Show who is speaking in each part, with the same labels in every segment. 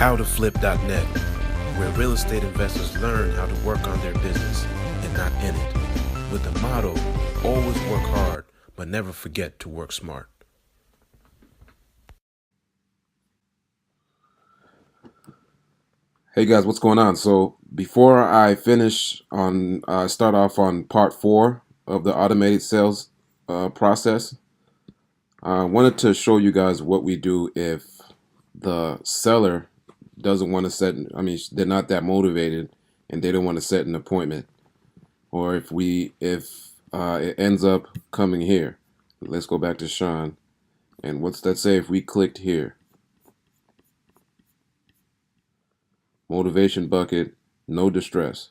Speaker 1: howtoflip.net, where real estate investors learn how to work on their business and not in it, with the motto, always work hard, but never forget to work smart.
Speaker 2: Hey guys, what's going on? So before I start off on part 4 of the automated sales process. I wanted to show you guys what we do if the seller doesn't want to they're not that motivated and they don't want to set an appointment, or if it ends up coming here. Let's go back to Sean, and let's say if we clicked here, motivation bucket, no distress.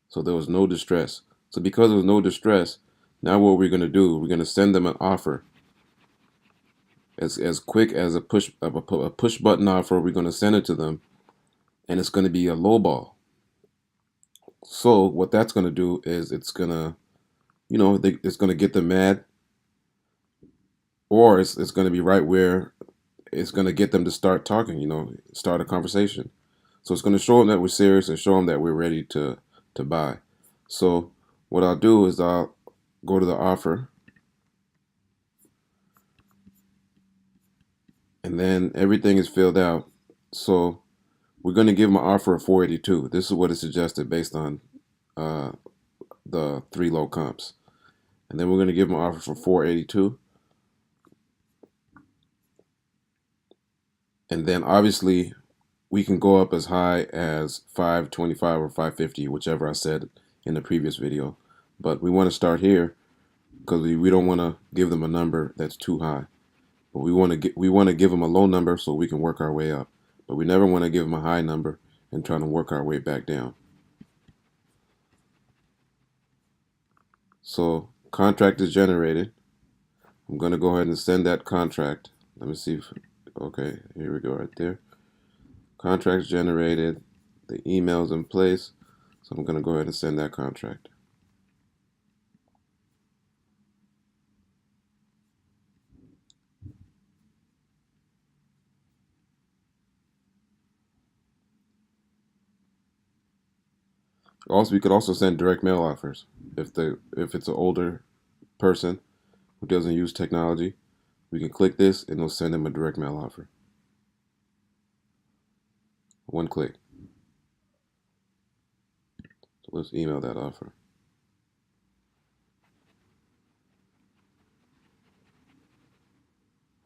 Speaker 2: So there was no distress. So because there was no distress, now what we're going to do, we're going to send them an offer. As quick as a push button offer, we're going to send it to them, and it's going to be a low ball. So what that's going to do is it's going to, it's going to get them mad, or it's going to be right where it's going to get them to start talking, start a conversation. So it's going to show them that we're serious and show them that we're ready to buy. So what I'll do is I'll go to the offer, and then everything is filled out. So we're going to give them an offer of 482. This is what is suggested based on the 3 low comps. And then we're going to give them an offer for 482. And then obviously we can go up as high as 525 or 550, whichever I said in the previous video. But we want to start here because we don't want to give them a number that's too high. But we want to give them a low number so we can work our way up. But we never want to give them a high number and trying to work our way back down. So contract is generated. I'm going to go ahead and send that contract. Let me see okay, here we go right there. Contract's generated. The email's in place. So I'm going to go ahead and send that contract. Also, we could also send direct mail offers if it's an older person who doesn't use technology. We can click this and it'll send them a direct mail offer. One click. So let's email that offer.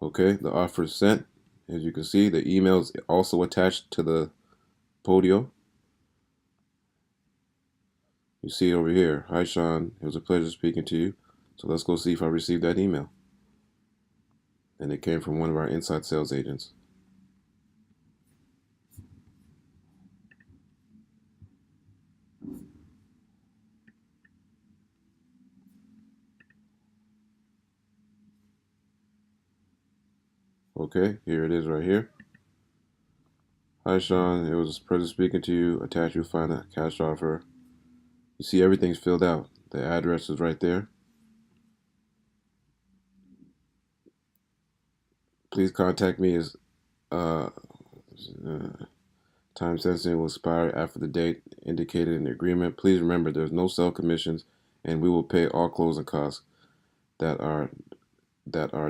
Speaker 2: Okay, the offer is sent. As you can see, the email is also attached to the Podio. You see it over here. Hi, Sean. It was a pleasure speaking to you. So let's go see if I received that email. And it came from one of our inside sales agents. Okay, here it is right here. Hi, Sean. It was a pleasure speaking to you. Attached, you'll find a cash offer. You see everything's filled out. The address is right there. Please contact me as time sensitive will expire after the date indicated in the agreement. Please remember there's no sell commissions, and we will pay all closing costs that are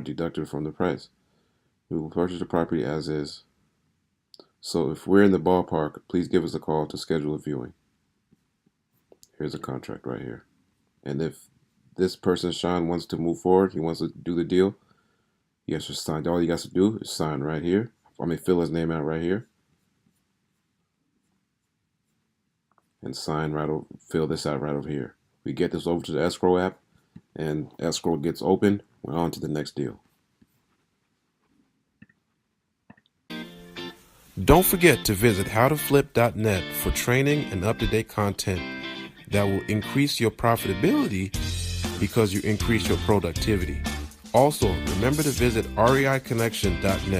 Speaker 2: deducted from the price. We will purchase the property as is. So if we're in the ballpark, please give us a call to schedule a viewing. Here's a contract right here. And if this person, Sean, wants to move forward, he wants to do the deal, he has to sign. All he has to do is sign right here. Fill his name out right here. And fill this out right over here. We get this over to the escrow app, and escrow gets open. We're on to the next deal.
Speaker 1: Don't forget to visit howtoflip.net for training and up-to-date content that will increase your profitability because you increase your productivity. Also, remember to visit reiconnection.net